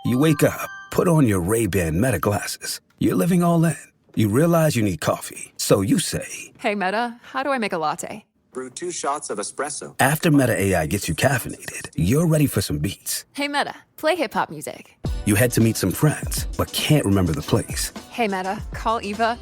You wake up, put on your Ray-Ban Meta glasses. You're living all in. You realize you need coffee. So you say, "Hey, Meta, how do I make a latte?" Brew 2 shots of espresso. After Meta AI gets you caffeinated, you're ready for some beats. "Hey, Meta, play hip-hop music." You head to meet some friends, but can't remember the place. "Hey, Meta, call Eva."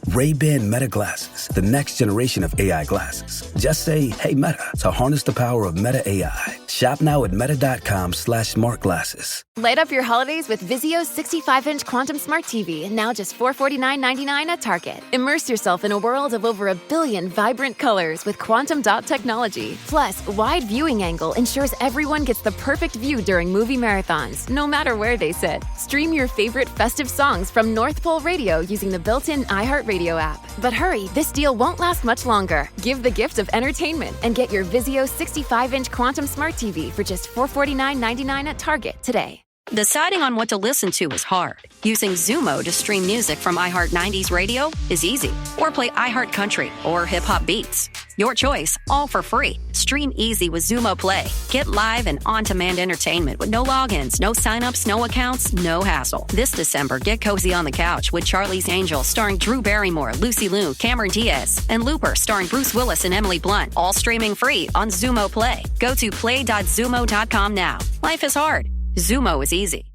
Ray-Ban Meta glasses, the next generation of AI glasses. Just say, "Hey, Meta," to harness the power of Meta AI. Shop now at meta.com/smartglasses. Light up your holidays with Vizio's 65-inch Quantum Smart TV, now just $449.99 at Target. Immerse yourself in a world of over 1 billion vibrant colors with quantum dot technology. Plus, wide viewing angle ensures everyone gets the perfect view during movie marathons, no matter where they sit. Stream your favorite festive songs from North Pole Radio using the built-in iHeartRadio app. But hurry, this deal won't last much longer. Give the gift of entertainment and get your Vizio 65-inch Quantum Smart TV for just $449.99 at Target today. Deciding on what to listen to is hard. Using Zumo to stream music from iHeart 90s Radio is easy. Or play iHeart Country or Hip Hop Beats. Your choice, all for free. Stream easy with Zumo Play. Get live and on-demand entertainment with no logins, no signups, no accounts, no hassle. This December, get cozy on the couch with Charlie's Angels starring Drew Barrymore, Lucy Liu, Cameron Diaz, and Looper starring Bruce Willis and Emily Blunt. All streaming free on Zumo Play. Go to play.zumo.com now. Life is hard. Zumo is easy.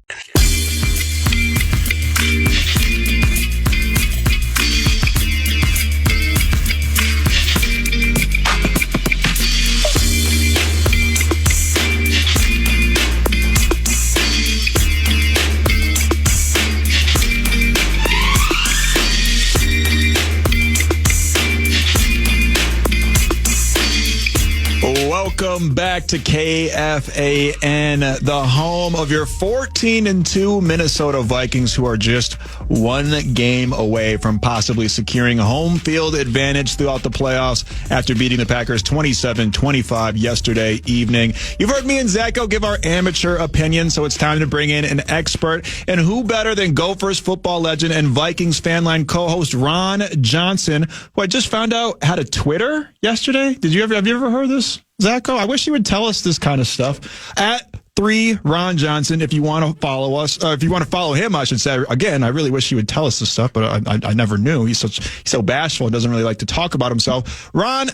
Welcome back to KFAN, the home of your 14-2 Minnesota Vikings, who are just one game away from possibly securing a home field advantage throughout the playoffs after beating the Packers 27-25 yesterday evening. You've heard me and Zacho give our amateur opinion, so it's time to bring in an expert. And who better than Gophers football legend and Vikings Fanline co-host Ron Johnson, who I just found out had a Twitter yesterday. Have you ever heard this, Zacho? I wish you would tell us this kind of stuff. At 3 Ron Johnson, if you want to follow us, if you want to follow him, I should say. Again, I really wish he would tell us this stuff, but I never knew. He's so bashful and doesn't really like to talk about himself. Ron,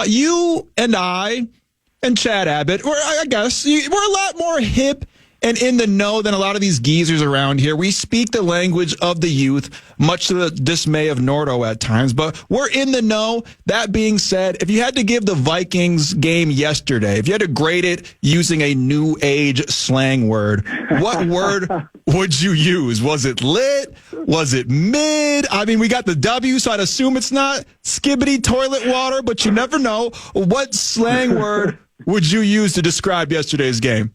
you and I and Chad Abbott, I guess we're a lot more hip and in the know than a lot of these geezers around here. We speak the language of the youth, much to the dismay of Nordo at times, but we're in the know. That being said, if you had to give the Vikings game yesterday, if you had to grade it using a new age slang word, what word would you use? Was it lit? Was it mid? I mean, we got the W, so I'd assume it's not skibbity toilet water, but you never know. What slang word would you use to describe yesterday's game?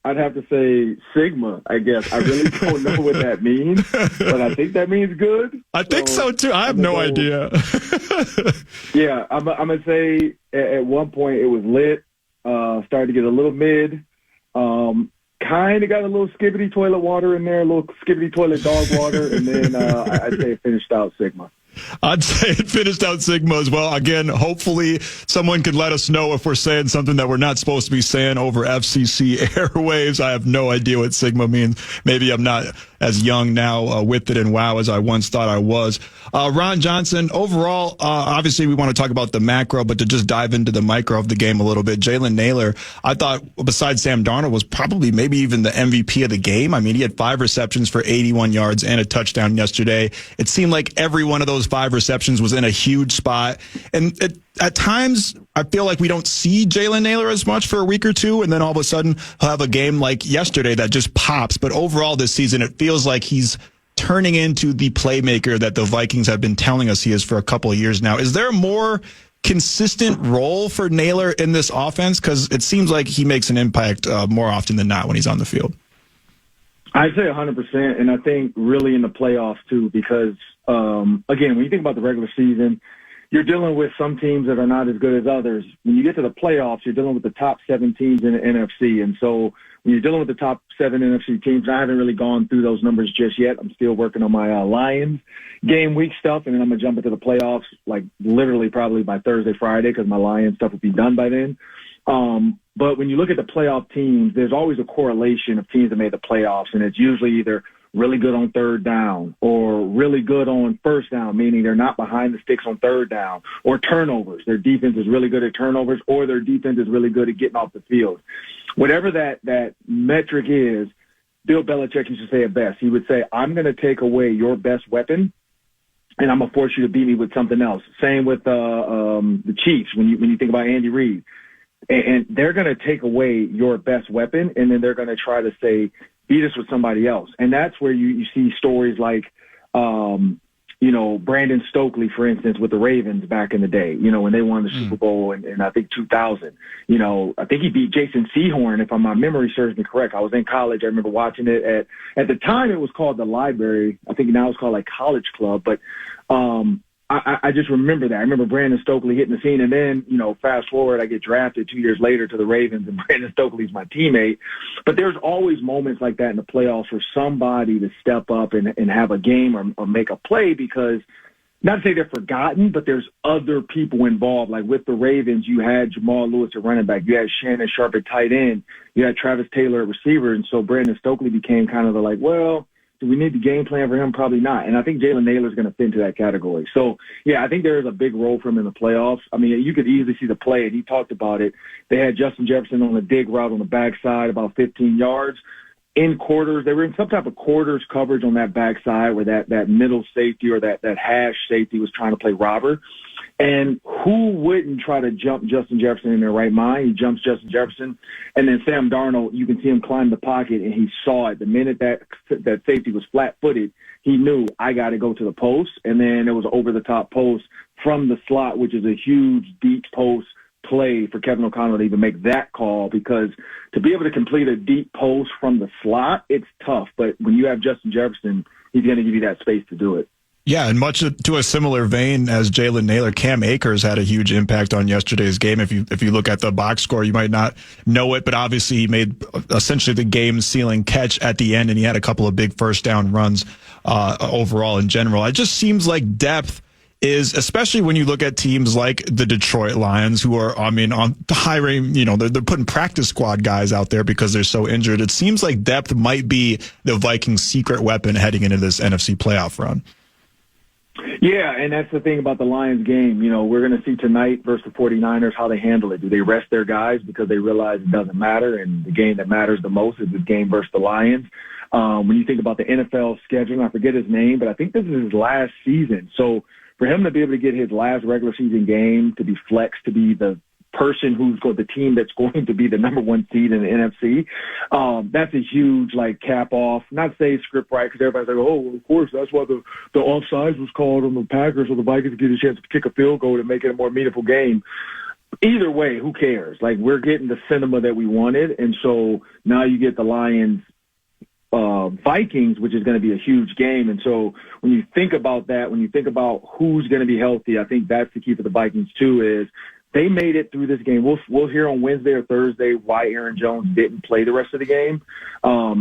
I'd have to say Sigma, I guess. I really don't know what that means, but I think that means good. I think so too. I have no idea. Yeah, I'm going to say at one point it was lit, started to get a little mid, kind of got a little skibbity toilet water in there, a little skibbity toilet dog water, and then I'd say it finished out Sigma. I'd say it finished out Sigma as well. Again, hopefully someone can let us know if we're saying something that we're not supposed to be saying over FCC airwaves. I have no idea what Sigma means. Maybe I'm not as young now with it and wow as I once thought I was. Ron Johnson, overall, obviously we want to talk about the macro, but to just dive into the micro of the game a little bit, Jalen Nailor, I thought besides Sam Darnold was probably maybe even the MVP of the game. I mean, he had 5 receptions for 81 yards and a touchdown yesterday. It seemed like every one of those 5 receptions was in a huge spot. And at times, I feel like we don't see Jalen Nailor as much for a week or two, and then all of a sudden he'll have a game like yesterday that just pops. But overall this season, it feels like he's turning into the playmaker that the Vikings have been telling us he is for a couple of years now. Is there a more consistent role for Nailor in this offense? Because it seems like he makes an impact more often than not when he's on the field. I'd say 100%, and I think really in the playoffs too, because, again, when you think about the regular season, you're dealing with some teams that are not as good as others. When you get to the playoffs, you're dealing with the top 7 teams in the NFC. And so when you're dealing with the top 7 NFC teams, I haven't really gone through those numbers just yet. I'm still working on my Lions game week stuff, and then I'm going to jump into the playoffs like literally probably by Thursday, Friday, because my Lions stuff will be done by then. But when you look at the playoff teams, there's always a correlation of teams that made the playoffs, and it's usually either really good on third down or really good on first down, meaning they're not behind the sticks on third down, or turnovers. Their defense is really good at turnovers, or their defense is really good at getting off the field. Whatever that metric is, Bill Belichick used to say it best. He would say, I'm going to take away your best weapon, and I'm going to force you to beat me with something else. Same with the Chiefs when you think about Andy Reid. And they're going to take away your best weapon, and then they're going to try to say, beat us with somebody else. And that's where you see stories like, Brandon Stokely, for instance, with the Ravens back in the day, when they won the Super Bowl in I think 2000. I think he beat Jason Sehorn, if my memory serves me correct. I was in college. I remember watching it at the time it was called the Library. I think now it's called like College Club. But I just remember that. I remember Brandon Stokely hitting the scene, and then, fast forward, I get drafted 2 years later to the Ravens, and Brandon Stokely's my teammate. But there's always moments like that in the playoffs for somebody to step up and have a game or make a play, because not to say they're forgotten, but there's other people involved. Like with the Ravens, you had Jamal Lewis at running back, you had Shannon Sharp at tight end, you had Travis Taylor at receiver, and so Brandon Stokely became kind of the do we need the game plan for him? Probably not. And I think Jalen Naylor is going to fit into that category. So, yeah, I think there is a big role for him in the playoffs. I mean, you could easily see the play, and he talked about it. They had Justin Jefferson on a dig route on the backside, about 15 yards. In quarters, they were in some type of quarters coverage on that backside where that middle safety or that hash safety was trying to play robber. And who wouldn't try to jump Justin Jefferson in their right mind? He jumps Justin Jefferson. And then Sam Darnold, you can see him climb the pocket, and he saw it. The minute that safety was flat-footed, he knew, I got to go to the post. And then it was over-the-top post from the slot, which is a huge deep post play for Kevin O'Connell to even make that call, because to be able to complete a deep post from the slot, it's tough. But when you have Justin Jefferson, he's going to give you that space to do it. Yeah, and much to a similar vein as Jalen Naylor, Cam Akers had a huge impact on yesterday's game. If you look at the box score, you might not know it, but obviously he made essentially the game-sealing catch at the end, and he had a couple of big first down runs overall in general. It just seems like depth is, especially when you look at teams like the Detroit Lions, who are, on the hiring, they're putting practice squad guys out there because they're so injured. It seems like depth might be the Vikings' secret weapon heading into this NFC playoff run. Yeah, and that's the thing about the Lions game. We're going to see tonight versus the 49ers how they handle it. Do they rest their guys because they realize it doesn't matter, and the game that matters the most is this game versus the Lions? When you think about the NFL schedule, I forget his name, but I think this is his last season. So for him to be able to get his last regular season game, to be flexed, to be the person who's got the team that's going to be the number one seed in the NFC, that's a huge cap off. Not to say script right, because everybody's like, oh, well, of course, that's why the offsides was called on the Packers, so the Vikings get a chance to kick a field goal to make it a more meaningful game. Either way, who cares? We're getting the cinema that we wanted, and so now you get the Lions Vikings, which is going to be a huge game. And so when you think about that, when you think about who's going to be healthy, I think that's the key for the Vikings too, is they made it through this game. We'll hear on Wednesday or Thursday why Aaron Jones didn't play the rest of the game.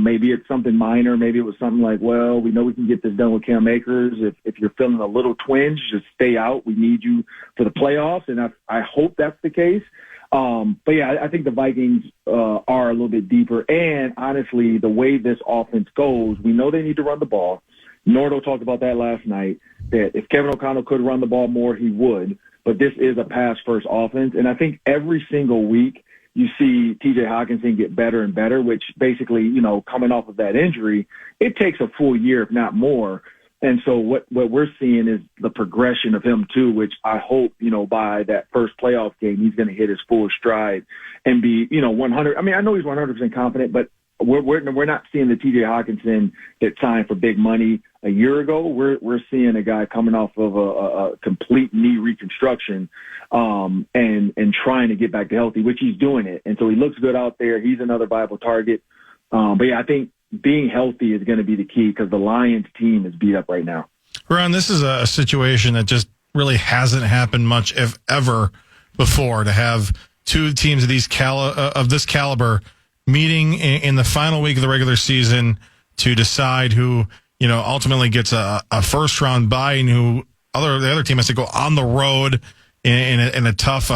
Maybe it's something minor. Maybe it was something like, well, we know we can get this done with Cam Akers. If you're feeling a little twinge, just stay out. We need you for the playoffs. And I hope that's the case. But yeah, I think the Vikings are a little bit deeper. And honestly, the way this offense goes, we know they need to run the ball. Nordo talked about that last night, that if Kevin O'Connell could run the ball more, he would. But this is a pass-first offense. And I think every single week you see T.J. Hockenson get better and better, which basically, coming off of that injury, it takes a full year, if not more. And so what we're seeing is the progression of him too, which I hope, by that first playoff game, he's going to hit his full stride and be, 100. I mean, I know he's 100% confident, but we're not seeing the T.J. Hockenson that signed for big money a year ago. We're seeing a guy coming off of a complete knee reconstruction, and trying to get back to healthy, which he's doing it. And so he looks good out there. He's another viable target. But yeah, I think being healthy is going to be the key, because the Lions team is beat up right now. Ron, this is a situation that just really hasn't happened much, if ever, before, to have two teams of this caliber meeting in the final week of the regular season to decide who, ultimately gets a first round bye, and who the other team has to go on the road in a tough,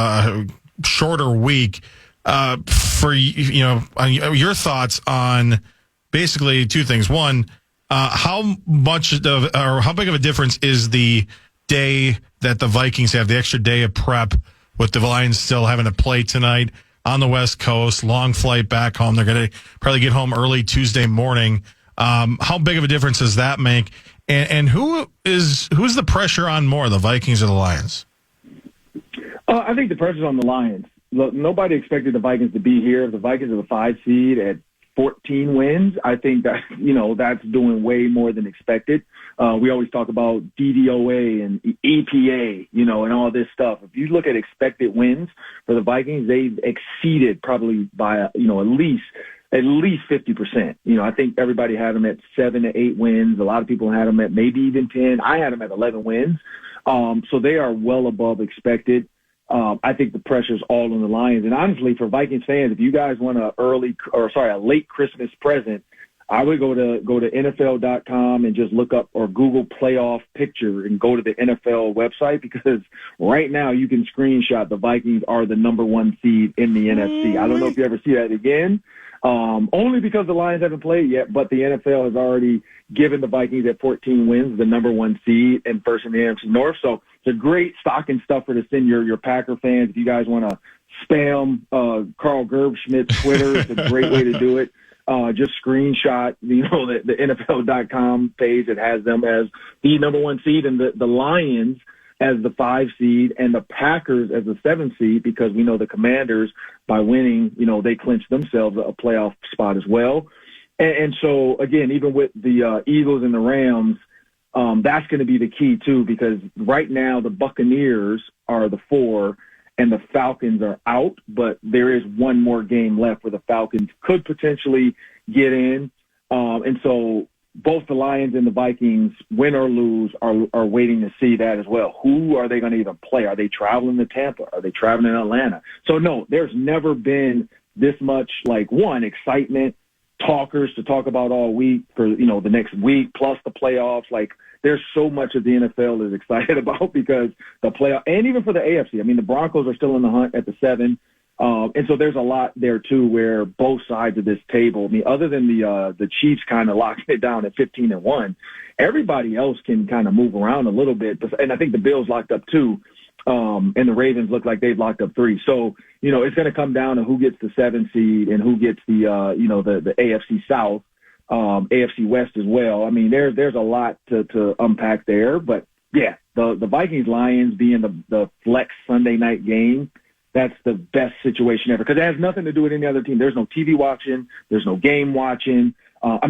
shorter week. for your thoughts on basically two things. One, how big of a difference is the day that the Vikings have, the extra day of prep, with the Lions still having to play tonight on the West Coast, long flight back home. They're going to probably get home early Tuesday morning. How big of a difference does that make? And who's the pressure on more, the Vikings or the Lions? I think the pressure's on the Lions. Look, nobody expected the Vikings to be here. If the Vikings are the 5 seed at 14 wins, I think that, that's doing way more than expected. We always talk about DVOA and EPA, and all this stuff. If you look at expected wins for the Vikings, they've exceeded probably by, at least 50%. I think everybody had them at 7 to 8 wins. A lot of people had them at maybe even 10. I had them at 11 wins. So they are well above expected. I think the pressure's all on the Lions. And honestly, for Vikings fans, if you guys want a late Christmas present, I would go to NFL.com and just look up or Google playoff picture and go to the NFL website, because right now you can screenshot the Vikings are the number 1 seed in the NFC. I don't know if you ever see that again. Only because the Lions haven't played yet, but the NFL has already given the Vikings at 14 wins the number 1 seed and first in the NFC North. So it's a great stocking stuffer to send your Packer fans. If you guys want to spam Carl Gerbschmidt's Twitter, it's a great way to do it. Just screenshot, the NFL.com page that has them as the number 1 seed and the Lions as the 5 seed and the Packers as the 7 seed, because we know the Commanders, by winning, they clinched themselves a playoff spot as well. And so, again, even with the Eagles and the Rams, that's going to be the key, too, because right now the Buccaneers are the 4 and the Falcons are out, but there is one more game left where the Falcons could potentially get in. And so both the Lions and the Vikings, win or lose, are waiting to see that as well. Who are they going to even play? Are they traveling to Tampa? Are they traveling to Atlanta? So, no, there's never been this much, excitement, talkers to talk about all week for, the next week, plus the playoffs. There's so much of the NFL is excited about because the playoff, and even for the AFC. I mean, the Broncos are still in the hunt at the 7. And so there's a lot there, too, where both sides of this table, I mean, other than the Chiefs kind of locking it down at 15-1, everybody else can kind of move around a little bit. And I think the Bills locked up 2, and the Ravens look like they've locked up 3. So, it's going to come down to who gets the 7 seed and who gets the AFC South, AFC West as well. I mean, there's a lot to unpack there. But, yeah, the Vikings-Lions being the flex Sunday night game, that's the best situation ever, because it has nothing to do with any other team. There's no TV watching. There's no game watching.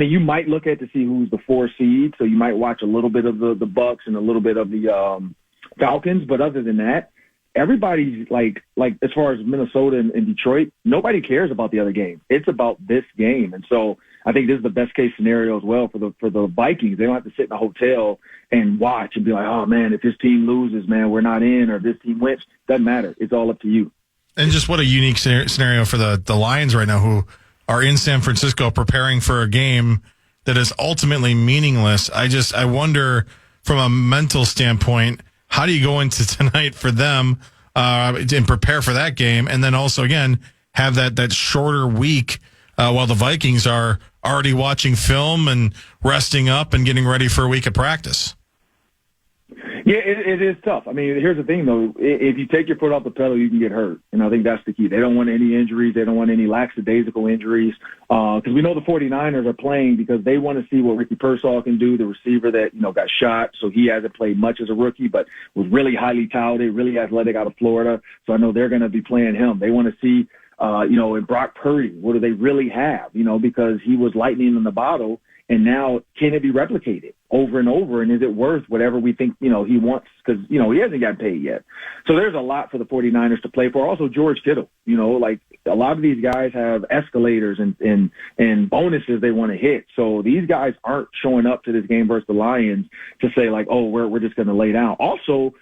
You might look at to see who's the 4 seed, so you might watch a little bit of the Bucks and a little bit of the Falcons. But other than that, everybody's like as far as Minnesota and Detroit, nobody cares about the other game. It's about this game. And so I think this is the best case scenario as well for the Vikings. They don't have to sit in a hotel and watch and be like, oh, man, if this team loses, man, we're not in, or if this team wins. Doesn't matter. It's all up to you. And just what a unique scenario for the Lions right now, who are in San Francisco preparing for a game that is ultimately meaningless. I wonder, from a mental standpoint, how do you go into tonight for them and prepare for that game, and then also, again, have that shorter week while the Vikings are already watching film and resting up and getting ready for a week of practice? Yeah, it is tough. I mean, here's the thing, though. If you take your foot off the pedal, you can get hurt. And I think that's the key. They don't want any injuries. They don't want any lackadaisical injuries. Because we know the 49ers are playing because they want to see what Ricky Pearsall can do, the receiver that, got shot. So he hasn't played much as a rookie, but was really highly touted, really athletic out of Florida. So I know they're going to be playing him. They want to see, in Brock Purdy, what do they really have? Because he was lightning in the bottle. And now, can it be replicated over and over? And is it worth whatever we think, he wants? Because, he hasn't got paid yet. So there's a lot for the 49ers to play for. Also, George Kittle, a lot of these guys have escalators and bonuses they want to hit. So these guys aren't showing up to this game versus the Lions to say, we're just going to lay down. Also,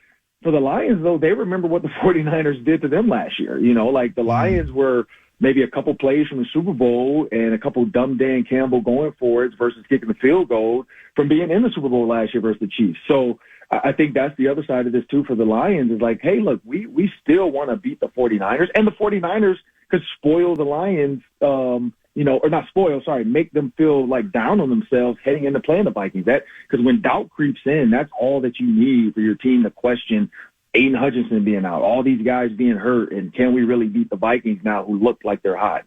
for the Lions, though, they remember what the 49ers did to them last year. The Lions were maybe a couple plays from the Super Bowl and a couple dumb Dan Campbell going for it versus kicking the field goal from being in the Super Bowl last year versus the Chiefs. So I think that's the other side of this, too, for the Lions is hey, look, we still want to beat the 49ers. And the 49ers could spoil the Lions, or not spoil, sorry, make them feel like down on themselves heading into playing the Vikings. Because when doubt creeps in, that's all that you need for your team to question Aiden Hutchinson being out, all these guys being hurt, and can we really beat the Vikings now who look like they're hot?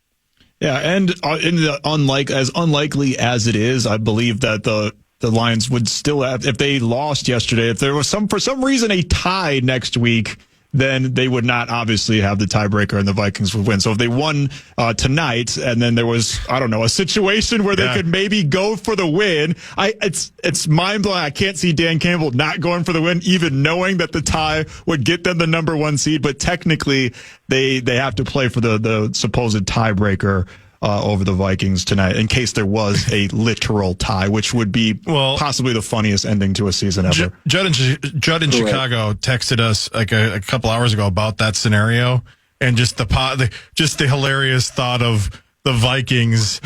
Yeah, and as unlikely as it is, I believe that the Lions would still have, if they lost yesterday, if there was for some reason a tie next week, then they would not obviously have the tiebreaker and the Vikings would win. So if they won tonight and then there was, I don't know, a situation where they could maybe go for the win, it's mind-blowing. I can't see Dan Campbell not going for the win, even knowing that the tie would get them the number one seed. But technically, they have to play for the supposed tiebreaker over the Vikings tonight, in case there was a literal tie, which would be possibly the funniest ending to a season ever. Judd in Chicago texted us like a couple hours ago about that scenario, and just the hilarious thought of the Vikings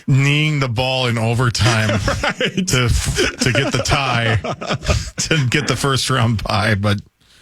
kneeing the ball in overtime to get the tie, to get the first round bye, but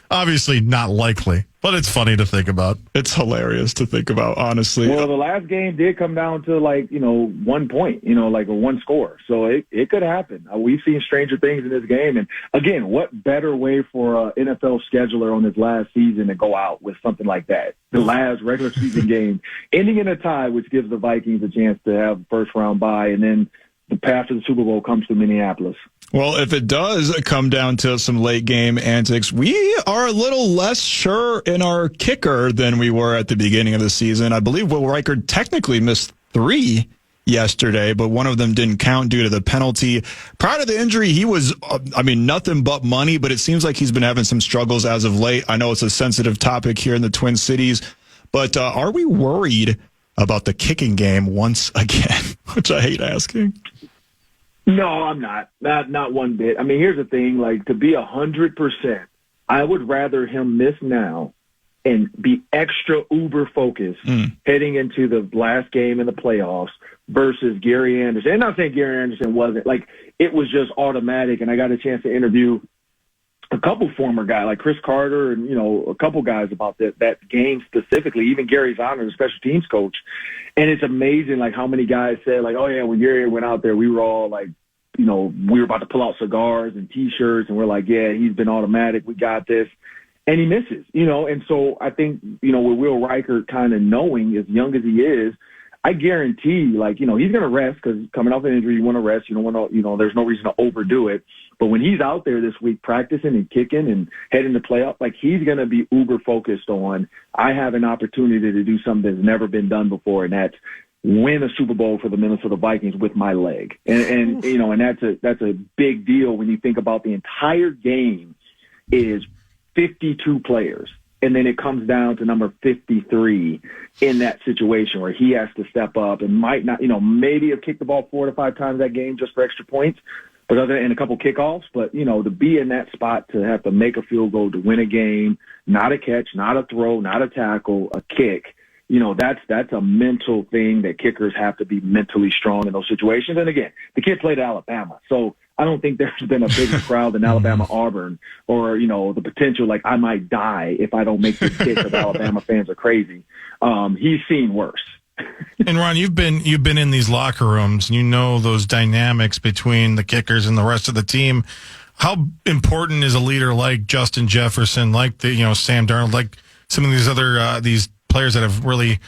obviously not likely. But it's funny to think about. It's hilarious to think about, honestly. Well, the last game did come down to 1 point, like a one score. So it could happen. We've seen stranger things in this game. And again, what better way for an NFL scheduler on his last season to go out with something like that? The last regular season game ending in a tie, which gives the Vikings a chance to have a first round bye. And then the path to the Super Bowl comes to Minneapolis. Well, if it does come down to some late game antics, we are a little less sure in our kicker than we were at the beginning of the season. I believe Will Reichard technically missed 3 yesterday, but one of them didn't count due to the penalty. Prior to the injury, he was, nothing but money, but it seems like he's been having some struggles as of late. I know it's a sensitive topic here in the Twin Cities, but are we worried about the kicking game once again, which I hate asking? No, I'm not. Not one bit. I mean, here's the thing, to be 100%, I would rather him miss now and be extra uber focused heading into the last game in the playoffs versus Gary Anderson. And I'm not saying Gary Anderson wasn't, it was just automatic, and I got a chance to interview a couple former guys like Chris Carter and, a couple guys about that game specifically, even Gary Zahner, the special teams coach. And it's amazing, how many guys said, oh, yeah, when Gary went out there, we were all we were about to pull out cigars and T-shirts, and we're like, yeah, he's been automatic. We got this. And he misses, and so I think, with Will Reichard kind of knowing, as young as he is, I guarantee, he's going to rest because coming off an injury, you want to rest. You don't want to, there's no reason to overdo it. But when he's out there this week practicing and kicking and heading to playoff, he's going to be uber focused on, I have an opportunity to do something that's never been done before, and that's win a Super Bowl for the Minnesota Vikings with my leg. And that's a big deal when you think about the entire game is 52 players. And then it comes down to number 53 in that situation where he has to step up and might not, maybe have kicked the ball 4 to 5 times that game just for extra points, but other than a couple kickoffs. But, to be in that spot to have to make a field goal to win a game, not a catch, not a throw, not a tackle, a kick, that's a mental thing that kickers have to be mentally strong in those situations. And again, the kid played at Alabama, so I don't think there's been a bigger crowd than Alabama Auburn, or the potential I might die if I don't make this kick because Alabama fans are crazy. He's seen worse. And Ron, you've been in these locker rooms, and you know those dynamics between the kickers and the rest of the team. How important is a leader like Justin Jefferson, like Sam Darnold, like some of these other these players that have really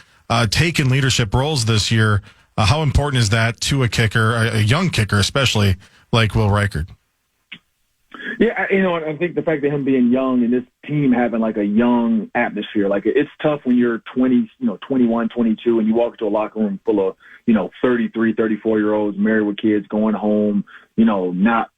taken leadership roles this year? How important is that to a kicker, a young kicker, especially like Will Reichard? Yeah, I think the fact that him being young and this team having a young atmosphere, it's tough when you're 20, 21, 22, and you walk into a locker room full of, 33, 34-year-olds married with kids going home, not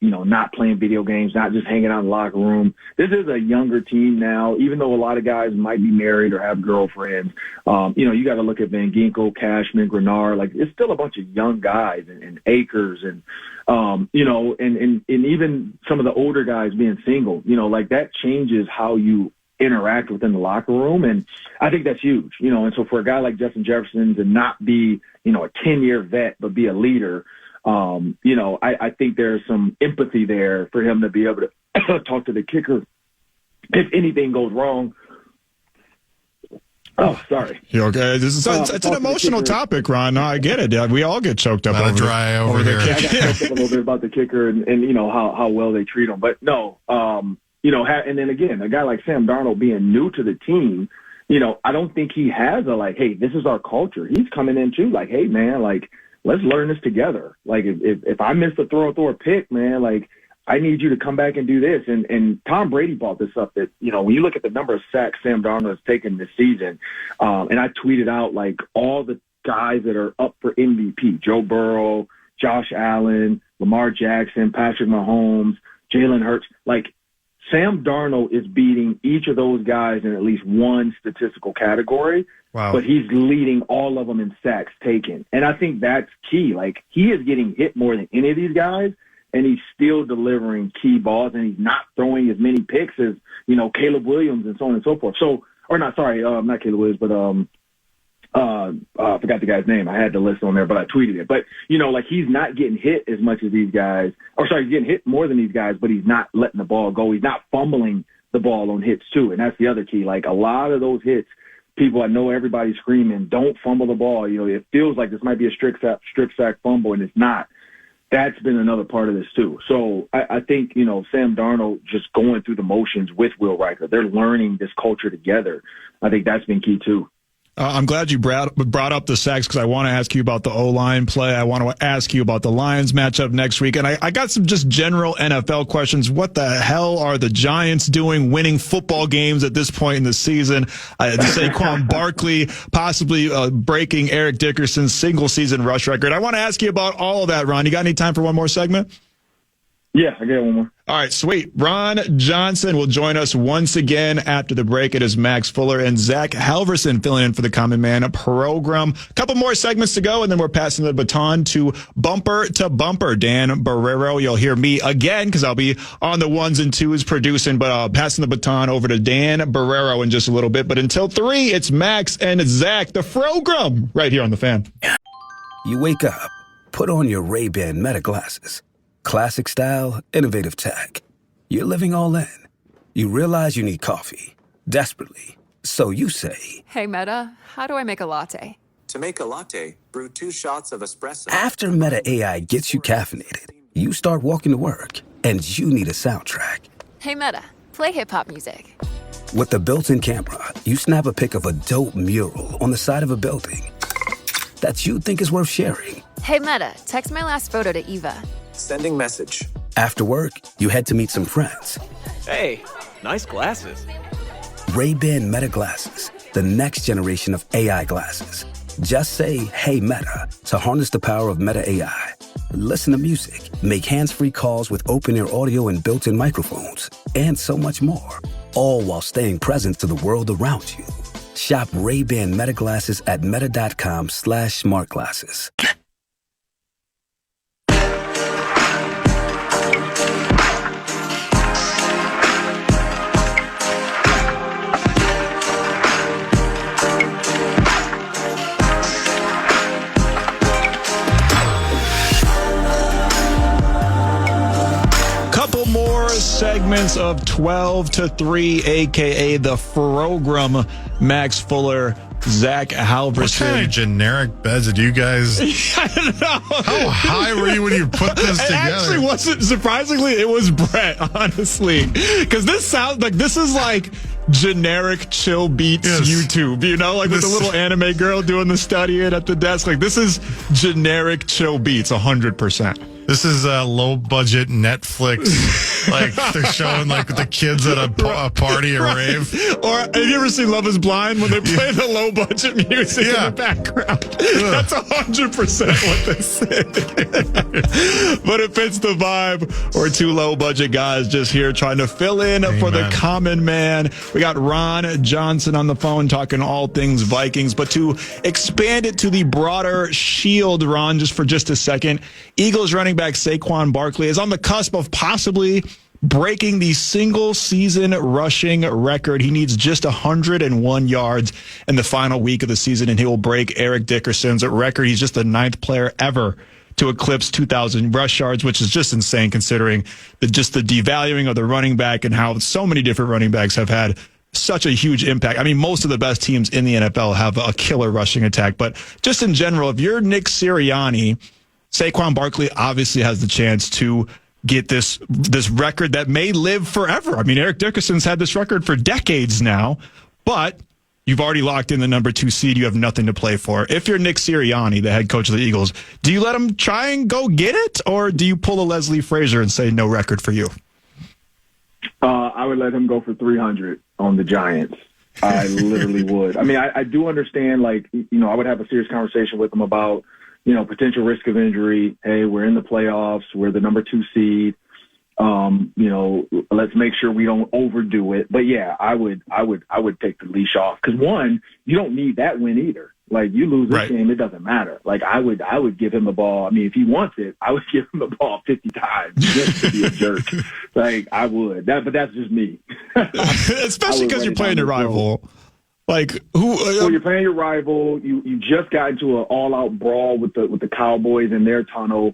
playing video games, not just hanging out in the locker room. This is a younger team now, even though a lot of guys might be married or have girlfriends. You got to look at Van Ginkel, Cashman, Grenard. It's still a bunch of young guys and Akers and even some of the older guys being single, that changes how you interact within the locker room. And I think that's huge, and so for a guy like Justin Jefferson to not be, a 10-year vet, but be a leader, I think there's some empathy there for him to be able to talk to the kicker if anything goes wrong. Oh, sorry. You okay? It's an emotional topic, Ron. No, I get it. We all get choked up over dry over here. I got choked up a little bit about the kicker and you know how well they treat him. But no, you know, and then again, a guy like Sam Darnold being new to the team, you know, I don't think he has a like, hey, this is our culture. He's coming in too, like, hey man, like let's learn this together. Like if I miss the throw a pick, man, like I need you to come back and do this. And Tom Brady brought this up that, you know, when you look at the number of sacks Sam Darnold has taken this season, and I tweeted out, like, all the guys that are up for MVP, Joe Burrow, Josh Allen, Lamar Jackson, Patrick Mahomes, Jalen Hurts, like, Sam Darnold is beating each of those guys in at least one statistical category. Wow. But he's leading all of them in sacks taken. And I think that's key. Like, he is getting hit more than any of these guys, and he's still delivering key balls, and he's not throwing as many picks as, you know, Caleb Williams and so on and so forth. So, or not, sorry, not Caleb Williams, but I forgot the guy's name. I had the list on there, but I tweeted it. But, you know, like, he's not getting hit as much as these guys. Or, sorry, he's getting hit more than these guys, but he's not letting the ball go. He's not fumbling the ball on hits, too, and that's the other key. Like, a lot of those hits, people, I know everybody's screaming, don't fumble the ball. You know, it feels like this might be a strip sack fumble, and it's not. That's been another part of this, too. So I think, you know, Sam Darnold just going through the motions with Will Riker. They're learning this culture together. I think that's been key, too. I'm glad you brought up the sacks because I want to ask you about the O-line play. I want to ask you about the Lions matchup next week. And I got some just general NFL questions. What the hell are the Giants doing winning football games at this point in the season? Saquon Barkley possibly breaking Eric Dickerson's single-season rush record. I want to ask you about all of that, Ron. You got any time for one more segment? Yeah, I got one more. All right, sweet. Ron Johnson will join us once again after the break. It is Max Fuller and Zach Halverson filling in for the Common Man Program. A couple more segments to go, and then we're passing the baton to Bumper to Bumper. Dan Barrero, you'll hear me again because I'll be on the ones and twos producing, but passing the baton over to Dan Barrero in just a little bit. But until 3, it's Max and Zach, the Program, right here on The Fan. You wake up, put on your Ray-Ban Meta glasses. Classic style, innovative tech. You're living all in. You realize you need coffee, desperately. So you say, Hey, Meta, how do I make a latte? To make a latte, brew 2 shots of espresso. after Meta AI gets you caffeinated, you start walking to work, and you need a soundtrack. Hey, Meta, play hip-hop music. With the built-in camera, you snap a pic of a dope mural on the side of a building that you think is worth sharing. Hey, Meta, text my last photo to Eva. Sending message. After work, you head to meet some friends. Hey, nice glasses. Ray-Ban Meta glasses, the next generation of AI glasses. Just say, hey, Meta, to harness the power of Meta AI. Listen to music, make hands-free calls with open-ear audio and built-in microphones, and so much more. All while staying present to the world around you. Shop Ray-Ban Meta glasses at meta.com/smartglasses. Segments of 12 to 3, a.k.a. the Program. Max Fuller, Zach Halverson. What kind of generic beds did you guys... I don't know. How high were you when you put this together? It actually wasn't, surprisingly, it was Brett, honestly. Because this sounds like, this is like generic chill beats YouTube, you know, like with the little anime girl doing the studying at the desk. Like, this is generic chill beats, 100%. This is a low-budget Netflix. Like, they're showing, like, the kids at a party or rave. Or, have you ever seen Love is Blind when they play the low-budget music in the background? That's 100% what they say. But it fits the vibe. We're 2 low-budget guys just here trying to fill in for the Common Man. We got Ron Johnson on the phone talking all things Vikings. But to expand it to the broader shield, Ron, just for just a second, Eagles running back Saquon Barkley is on the cusp of possibly breaking the single-season rushing record. He needs just 101 yards in the final week of the season, and he will break Eric Dickerson's record. He's just the 9th player ever to eclipse 2,000 rush yards, which is just insane considering the devaluing of the running back and how so many different running backs have had such a huge impact. I mean, most of the best teams in the NFL have a killer rushing attack, but just in general, if you're Nick Sirianni, Saquon Barkley obviously has the chance to get this record that may live forever. I mean, Eric Dickerson's had this record for decades now, but you've already locked in the number 2 seed. You have nothing to play for. If you're Nick Sirianni, the head coach of the Eagles, do you let him try and go get it, or do you pull a Leslie Frazier and say no record for you? I would let him go for 300 on the Giants. I literally would. I mean, I do understand, like, I would have a serious conversation with him about, potential risk of injury. Hey, we're in the playoffs. We're the number 2 seed. Let's make sure we don't overdo it. But yeah, I would take the leash off, because one, you don't need that win either. Like, you lose this game, it doesn't matter. Like, I would give him the ball. I mean, if he wants it, I would give him the ball 50 times just to be a jerk. Like, I would. But that's just me. Especially because you're playing your rival. Like, who? Well, you're playing your rival. You just got into an all-out brawl with the Cowboys in their tunnel.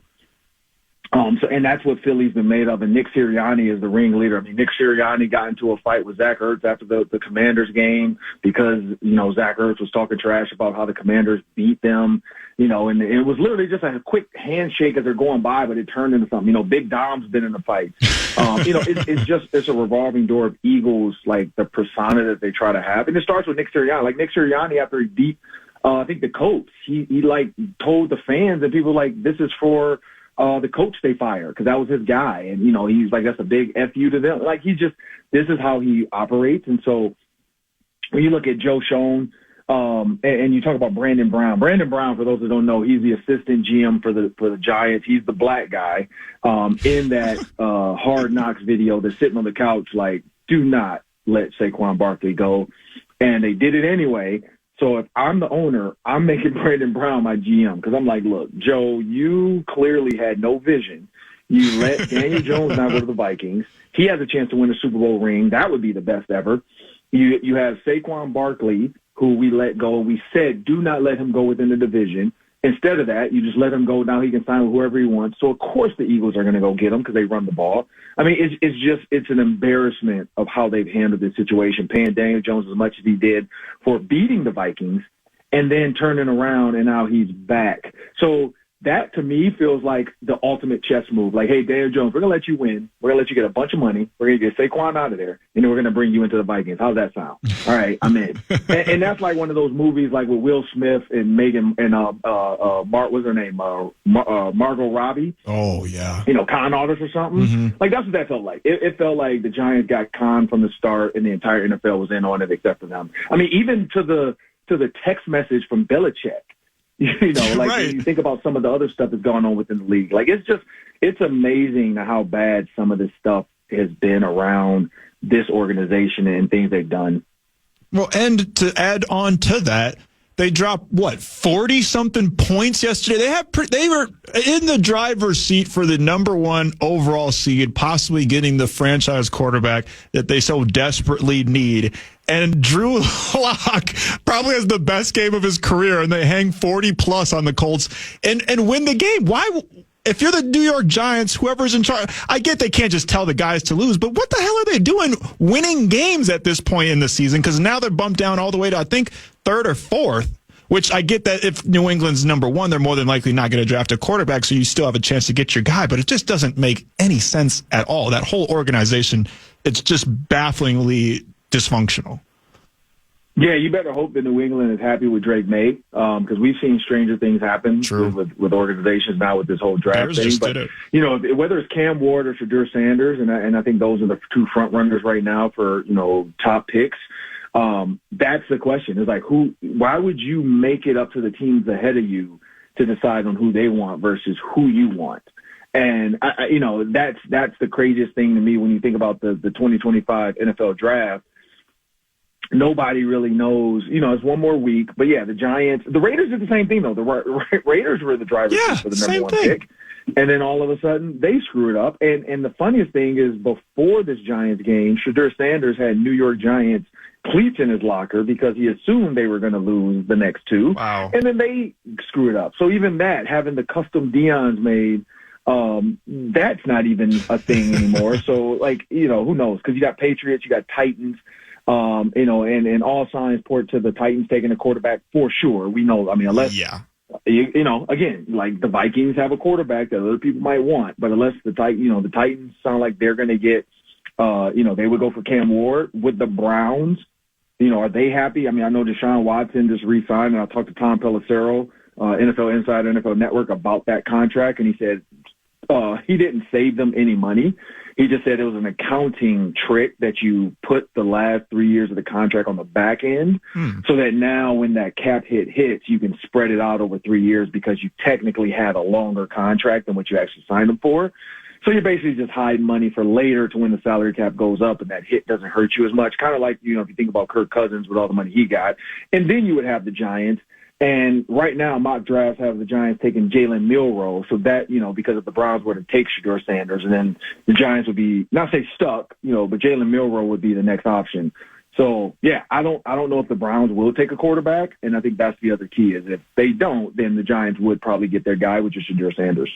And that's what Philly's been made of. And Nick Sirianni is the ringleader. I mean, Nick Sirianni got into a fight with Zach Ertz after the Commanders game because, Zach Ertz was talking trash about how the Commanders beat them, and it was literally just a quick handshake as they're going by, but it turned into something. Big Dom's been in the fight. It's a revolving door of Eagles, like the persona that they try to have. And it starts with Nick Sirianni. Like, Nick Sirianni, after he beat, I think the Colts, he told the fans and people, like, this is for the coach they fired, because that was his guy. And, he's like, that's a big F you to them. Like, this is how he operates. And so when you look at Joe Schoen, and you talk about Brandon Brown, for those that don't know, he's the assistant GM for the Giants. He's the black guy, in that, Hard Knocks video that's sitting on the couch, like, do not let Saquon Barkley go. And they did it anyway. So if I'm the owner, I'm making Brandon Brown my GM, because I'm like, look, Joe, you clearly had no vision. You let Daniel Jones now go to the Vikings. He has a chance to win a Super Bowl ring. That would be the best ever. You have Saquon Barkley, who we let go. We said, do not let him go within the division. Instead of that, you just let him go. Now he can sign with whoever he wants. So, of course, the Eagles are going to go get him because they run the ball. I mean, it's an embarrassment of how they've handled this situation, paying Daniel Jones as much as he did for beating the Vikings and then turning around, and now he's back. So that, to me, feels like the ultimate chess move. Like, hey, Daniel Jones, we're going to let you win. We're going to let you get a bunch of money. We're going to get Saquon out of there, and then we're going to bring you into the Vikings. How's that sound? All right, I'm in. and that's like one of those movies like with Will Smith and Megan and what's her name? Margot Robbie. Oh, yeah. Con artist or something. Mm-hmm. Like, that's what that felt like. It felt like the Giants got conned from the start, and the entire NFL was in on it except for them. I mean, even to the text message from Belichick. When you think about some of the other stuff that's going on within the league, like, it's amazing how bad some of this stuff has been around this organization and things they've done. Well, and to add on to that, they dropped 40-something points yesterday. They were in the driver's seat for the number 1 overall seed, possibly getting the franchise quarterback that they so desperately need. And Drew Lock probably has the best game of his career, and they hang 40-plus on the Colts and win the game. Why? If you're the New York Giants, whoever's in charge, I get they can't just tell the guys to lose, but what the hell are they doing winning games at this point in the season? Because now they're bumped down all the way to, I think, 3rd or 4th, which I get that if New England's number 1, they're more than likely not going to draft a quarterback, so you still have a chance to get your guy, but it just doesn't make any sense at all. That whole organization, it's just bafflingly dysfunctional. Yeah, you better hope that New England is happy with Drake May, because we've seen stranger things happen with organizations now with this whole draft thing. But whether it's Cam Ward or Shadur Sanders, and I think those are the 2 front runners right now for top picks. That's the question. It's like, why would you make it up to the teams ahead of you to decide on who they want versus who you want? And that's the craziest thing to me when you think about the 2025 NFL draft. Nobody really knows. It's one more week. But, yeah, the Raiders did the same thing, though. The Raiders were the drivers for the number 1 pick. And then all of a sudden, they screw it up. And the funniest thing is, before this Giants game, Shadur Sanders had New York Giants cleats in his locker because he assumed they were going to lose the next 2. Wow. And then they screw it up. So even that, having the custom Deons made, that's not even a thing anymore. So, who knows? Because you got Patriots, you got Titans. And all signs point to the Titans taking a quarterback for sure. We know, unless, again, like the Vikings have a quarterback that other people might want, but unless the Titans sound like they're going to get, they would go for Cam Ward with the Browns. Are they happy? I know Deshaun Watson just re-signed, and I talked to Tom Pelissero, NFL Insider, NFL Network, about that contract, and he said he didn't save them any money. He just said it was an accounting trick that you put the last 3 years of the contract on the back end so that now when that cap hit hits, you can spread it out over 3 years because you technically had a longer contract than what you actually signed them for. So you're basically just hiding money for later to when the salary cap goes up and that hit doesn't hurt you as much. Kind of like, if you think about Kirk Cousins with all the money he got. And then you would have the Giants. And right now, mock drafts have the Giants taking Jalen Milroe. So that, because if the Browns were to take Shedeur Sanders, and then the Giants would be, not say stuck, but Jalen Milroe would be the next option. So, yeah, I don't know if the Browns will take a quarterback. And I think that's the other key is if they don't, then the Giants would probably get their guy, which is Shedeur Sanders.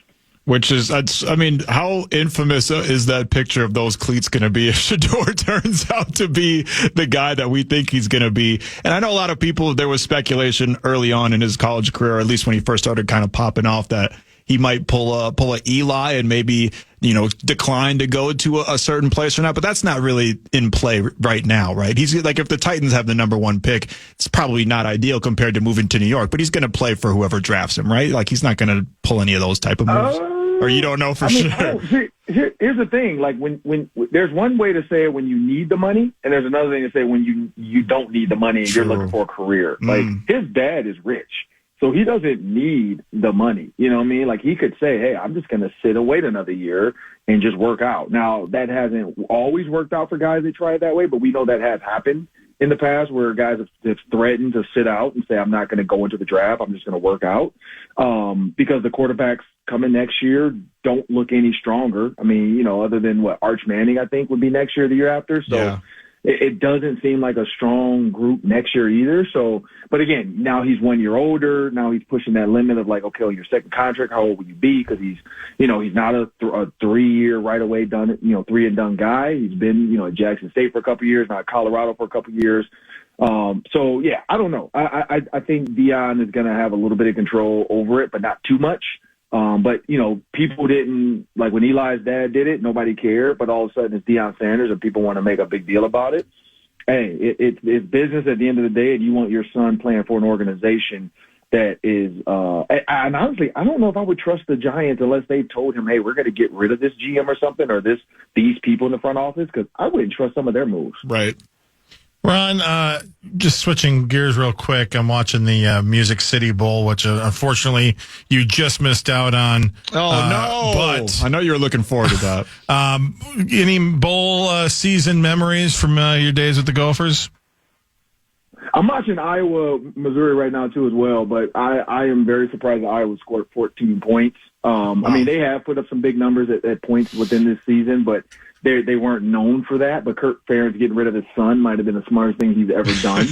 Which is, how infamous is that picture of those cleats going to be if Shedeur turns out to be the guy that we think he's going to be? And I know a lot of people, there was speculation early on in his college career, or at least when he first started kind of popping off, that he might pull a Eli and maybe, decline to go to a certain place or not. But that's not really in play right now, right? He's like, if the Titans have the number one pick, it's probably not ideal compared to moving to New York, but he's going to play for whoever drafts him, right? Like, he's not going to pull any of those type of moves. Or you don't know for sure. Here's the thing. Like, when there's one way to say it when you need the money, and there's another thing to say when you don't need the money and you're looking for a career. Like, his dad is rich. So he doesn't need the money. You know what I mean? Like, he could say, hey, I'm just going to sit and wait another year and just work out. Now, that hasn't always worked out for guys that try it that way, but we know that has happened in the past where guys have threatened to sit out and say, I'm not going to go into the draft. I'm just going to work out because the quarterbacks coming next year don't look any stronger. Other than Arch Manning, I think, would be next year or the year after. So. Yeah. It doesn't seem like a strong group next year either. So, but again, now he's 1 year older. Now he's pushing that limit of like, okay, your second contract, how old will you be? Because he's not a 3 year right away done, 3 and done guy. He's been, at Jackson State for a couple of years, now at Colorado for a couple of years. So yeah, I don't know. I think Deion is going to have a little bit of control over it, but not too much. But people didn't, like when Eli's dad did it, nobody cared, but all of a sudden it's Deion Sanders and people want to make a big deal about it. Hey, it's business at the end of the day, and you want your son playing for an organization that is, and honestly, I don't know if I would trust the Giants unless they told him, hey, we're going to get rid of this GM or something, or these people in the front office, because I wouldn't trust some of their moves. Right. Ron, just switching gears real quick, I'm watching the Music City Bowl, which unfortunately you just missed out on. Oh, no. But I know you were looking forward to that. Any bowl season memories from your days with the Gophers? I'm watching Iowa, Missouri right now, too, as well, but I am very surprised that Iowa scored 14 points. They have put up some big numbers at points within this season, but they weren't known for that. But Kirk Ferentz getting rid of his son might have been the smartest thing he's ever done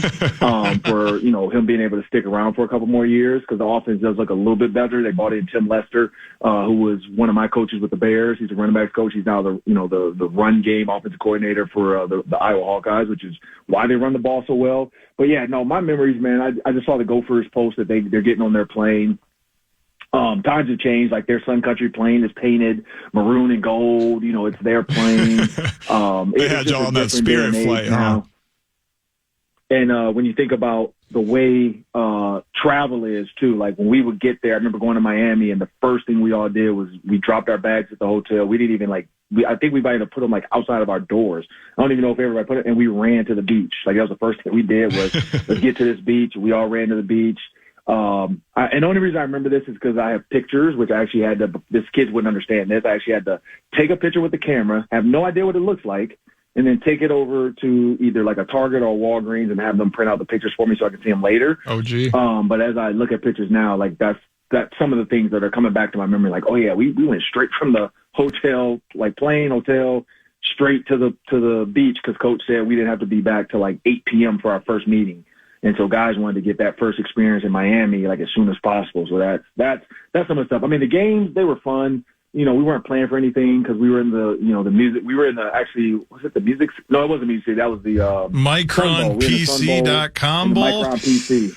for him being able to stick around for a couple more years, because the offense does look a little bit better. They brought in Tim Lester, who was one of my coaches with the Bears. He's a running backs coach. He's now the run game offensive coordinator for the Iowa Hawkeyes, which is why they run the ball so well. But yeah, no, my memories, man. I just saw the Gophers post that they're getting on their plane. Times have changed. Like, their Sun Country plane is painted maroon and gold. It's their plane. They had y'all on that Spirit flight, huh? And when you think about the way travel is, too, like when we would get there, I remember going to Miami, and the first thing we all did was we dropped our bags at the hotel. We didn't even, I think we might have put them, outside of our doors. I don't even know if everybody put it, and we ran to the beach. That was the first thing we did was, let's get to this beach. We all ran to the beach. And the only reason I remember this is because I have pictures, which I actually had to, this kids wouldn't understand this. I actually had to take a picture with the camera, have no idea what it looks like, and then take it over to either a Target or a Walgreens and have them print out the pictures for me so I can see them later. Oh, gee. But as I look at pictures now, that's some of the things that are coming back to my memory. Oh yeah, we went straight from the hotel, plane hotel, straight to the beach because Coach said we didn't have to be back till 8 p.m. for our first meeting. And so guys wanted to get that first experience in Miami as soon as possible. So that's some of the stuff. The games, they were fun. we weren't playing for anything because we were in the music. We were in the, actually, was it the music? No, it wasn't music. That was the MicronPC.com bowl. Micron PC.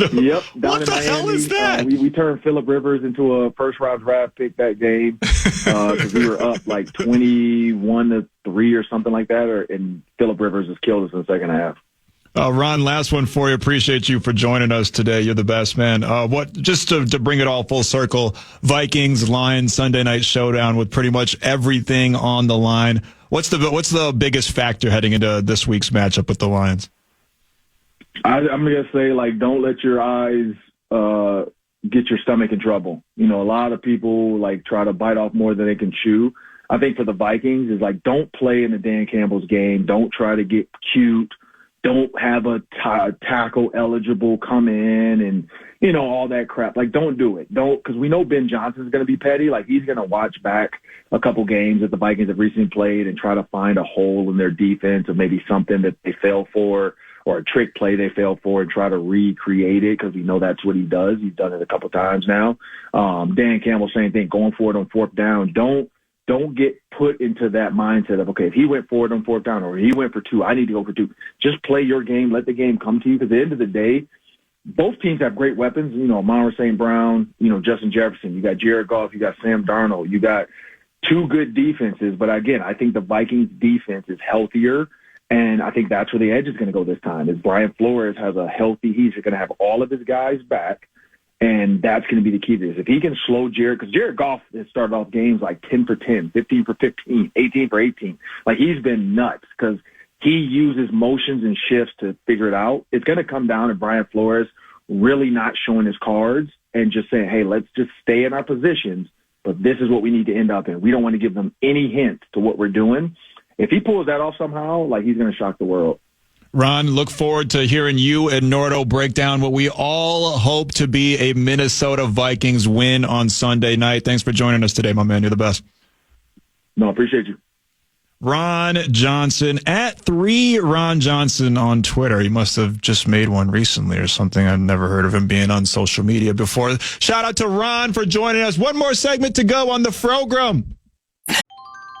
Yep. Down What in the Miami, hell is that? We turned Phillip Rivers into a first-round draft pick that game because we were up like 21-3 or something like that, and Phillip Rivers has killed us in the second half. Ron, last one for you. Appreciate you for joining us today. You're the best, man. Just to bring it all full circle, Vikings, Lions, Sunday night showdown with pretty much everything on the line. What's the biggest factor heading into this week's matchup with the Lions? I'm going to say, don't let your eyes get your stomach in trouble. A lot of people, try to bite off more than they can chew. I think for the Vikings is, don't play in the Dan Campbell's game. Don't try to get cute. Don't have a tackle eligible come in and, all that crap. Don't do it. Because we know Ben Johnson's going to be petty. He's going to watch back a couple games that the Vikings have recently played and try to find a hole in their defense or maybe something that they fell for or a trick play they fell for and try to recreate it because we know that's what he does. He's done it a couple times now. Dan Campbell, same thing, going for it on fourth down. Don't get put into that mindset of, okay, if he went for it on fourth down or he went for two, I need to go for two. Just play your game. Let the game come to you because at the end of the day, both teams have great weapons. Amon-Ra St. Brown, Justin Jefferson. You got Jared Goff. You got Sam Darnold. You got two good defenses. But, again, I think the Vikings defense is healthier. And I think that's where the edge is going to go this time is Brian Flores has a healthy – he's going to have all of his guys back, and that's going to be the key to this. If he can slow Jared – because Jared Goff has started off games 10 for 10, 15 for 15, 18 for 18. He's been nuts because he uses motions and shifts to figure it out. It's going to come down to Brian Flores really not showing his cards and just saying, hey, let's just stay in our positions, but this is what we need to end up in. We don't want to give them any hint to what we're doing. If he pulls that off somehow, he's going to shock the world. Ron, look forward to hearing you and Nordo break down what we all hope to be a Minnesota Vikings win on Sunday night. Thanks for joining us today, my man. You're the best. No, I appreciate you. Ron Johnson at 3 Ron Johnson on Twitter. He must have just made one recently or something. I've never heard of him being on social media before. Shout out to Ron for joining us. One more segment to go on the Progrum.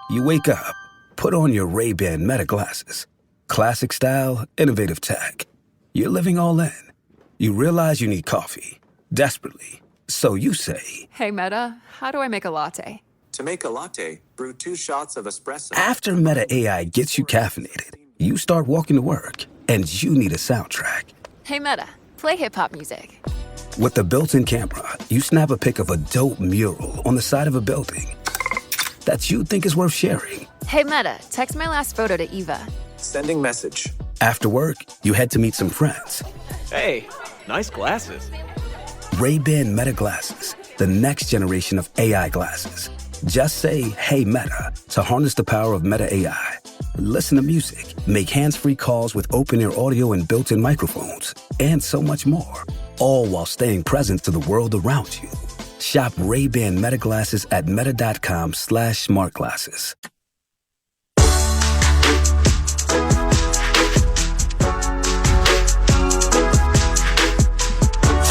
You wake up, put on your Ray-Ban Meta glasses. Classic style, innovative tech. You're living all in. You realize you need coffee, desperately. So you say, Hey, Meta, how do I make a latte? To make a latte, brew 2 shots of espresso. after Meta AI gets you caffeinated, you start walking to work, and you need a soundtrack. Hey, Meta, play hip-hop music. With the built-in camera, you snap a pic of a dope mural on the side of a building that you think is worth sharing. Hey, Meta, text my last photo to Eva. Sending message. After work, you head to meet some friends. Hey, nice glasses. Ray-Ban Meta glasses, the next generation of AI glasses. Just say, hey, Meta, to harness the power of Meta AI. Listen to music, make hands-free calls with open-ear audio and built-in microphones, and so much more. All while staying present to the world around you. Shop Ray-Ban Meta glasses at meta.com/smartglasses.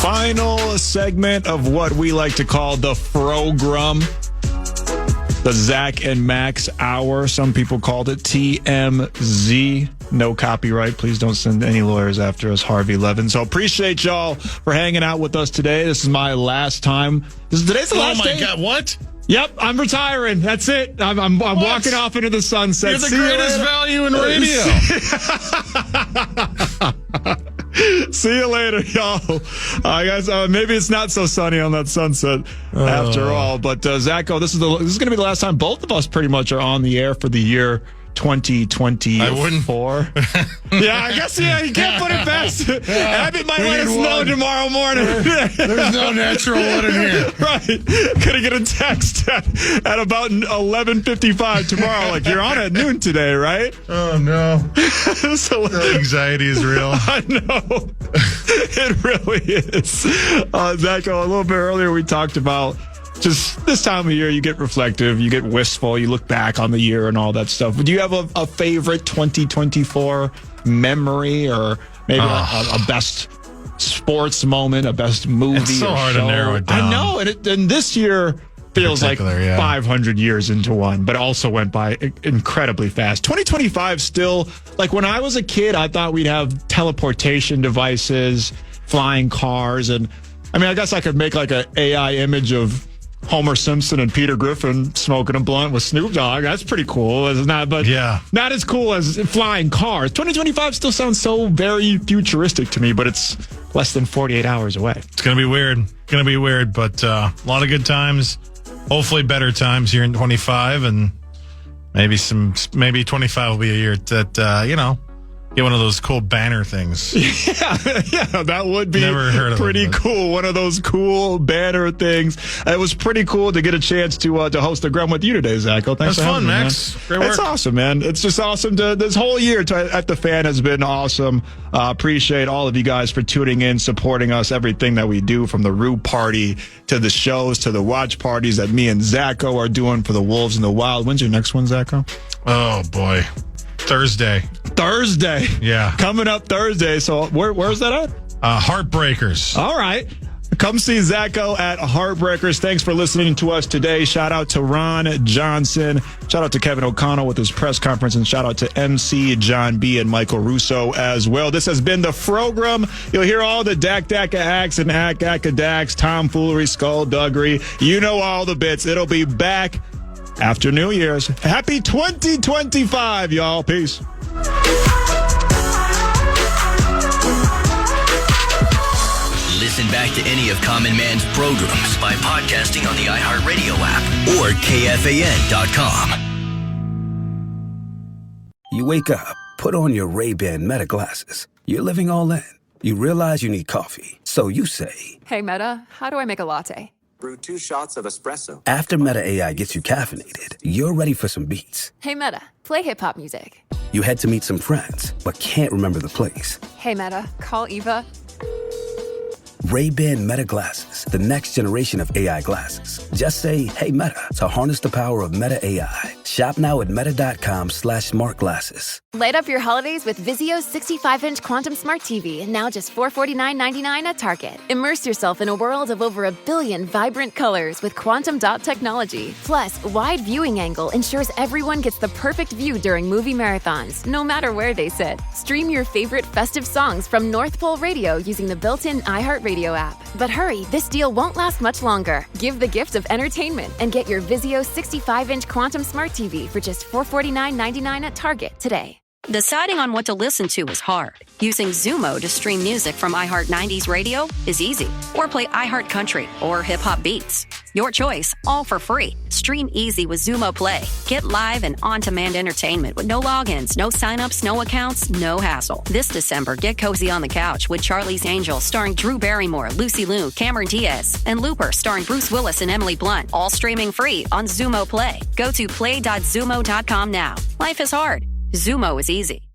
Final segment of what we like to call the Progrum. The Zach and Max Hour. Some people called it TMZ. No copyright. Please don't send any lawyers after us, Harvey Levin. So appreciate y'all for hanging out with us today. This is my last time. Today's the last day. Oh, my God. What? Yep, I'm retiring. That's it. I'm walking off into the sunset. You're the greatest value in radio. See you later, y'all. Guys, maybe it's not so sunny on that sunset after all. But Zacho, this is going to be the last time both of us pretty much are on the air for the year 2024. I wouldn't. Yeah, I guess, you can't put it past. Abby might let us know tomorrow morning. There's no natural one in here. Right. Gonna get a text at about 11:55 tomorrow. You're on at noon today, right? Oh, no. So The anxiety is real. I know. It really is. Zacho, a little bit earlier we talked about just this time of year, you get reflective, you get wistful, you look back on the year and all that stuff. But do you have a favorite 2024 memory or maybe a best sports moment, a best movie. It's so or hard show. to narrow it down. I know, and this year feels like 500 years into one, but also went by incredibly fast. 2025 still, like when I was a kid, I thought we'd have teleportation devices, flying cars, and I mean, I guess I could make like an AI image of Homer Simpson and Peter Griffin smoking a blunt with Snoop Dogg. That's pretty cool, isn't that? But not as cool as flying cars. 2025 still sounds so very futuristic to me, but it's less than 48 hours away. It's going to be weird. But a lot of good times. Hopefully better times here in 25, and maybe 25 will be a year that, get one of those cool banner things. Yeah, that would be pretty cool. One of those cool banner things. It was pretty cool to get a chance to host the Grum with you today, Zacho. Thanks for having me, Max. Man. Great work. It's awesome, man. It's just awesome. This whole year at the Fan has been awesome. Appreciate all of you guys for tuning in, supporting us, everything that we do, from the Rue Party to the shows to the watch parties that me and Zacho are doing for the Wolves in the Wild. When's your next one, Zacho? Oh, boy. Thursday. Yeah. Coming up Thursday. So where's that at? Heartbreakers. All right. Come see Zacho at Heartbreakers. Thanks for listening to us today. Shout out to Ron Johnson. Shout out to Kevin O'Connell with his press conference. And shout out to MC John B. and Michael Russo as well. This has been the Progrum. You'll hear all the Dak-Dak-a-acts and Ack-Ack-a-Dacks, tomfoolery, skullduggery. You know all the bits. It'll be back after New Year's. Happy 2025, y'all. Peace. Listen back to any of Common Man's programs by podcasting on the iHeartRadio app or KFAN.com. You wake up, put on your Ray-Ban Meta glasses. You're living all in. You realize you need coffee. So you say, Hey, Meta, how do I make a latte? Brew 2 shots of espresso. after Meta AI gets you caffeinated, you're ready for some beats. Hey, Meta, play hip-hop music. You head to meet some friends, but can't remember the place. Hey, Meta, call Eva. Ray-Ban Meta glasses, the next generation of AI glasses. Just say, hey, Meta, to harness the power of Meta AI. Shop now at meta.com/smart glasses. Light up your holidays with Vizio's 65-inch Quantum Smart TV, now just $449.99 at Target. Immerse yourself in a world of over 1 billion vibrant colors with quantum dot technology. Plus, wide viewing angle ensures everyone gets the perfect view during movie marathons, no matter where they sit. Stream your favorite festive songs from North Pole Radio using the built-in iHeartRadio app. But hurry, this deal won't last much longer. Give the gift of entertainment and get your Vizio 65-inch Quantum Smart TV for just $449.99 at Target today. Deciding on what to listen to is hard. Using Zumo to stream music from iHeart 90s Radio is easy. Or play iHeart Country or Hip Hop Beats. Your choice, all for free. Stream easy with Zumo Play. Get live and on-demand entertainment with no logins, no signups, no accounts, no hassle. This December, get cozy on the couch with Charlie's Angels starring Drew Barrymore, Lucy Liu, Cameron Diaz, and Looper starring Bruce Willis and Emily Blunt. All streaming free on Zumo Play. Go to play.zumo.com now. Life is hard. Zumo is easy.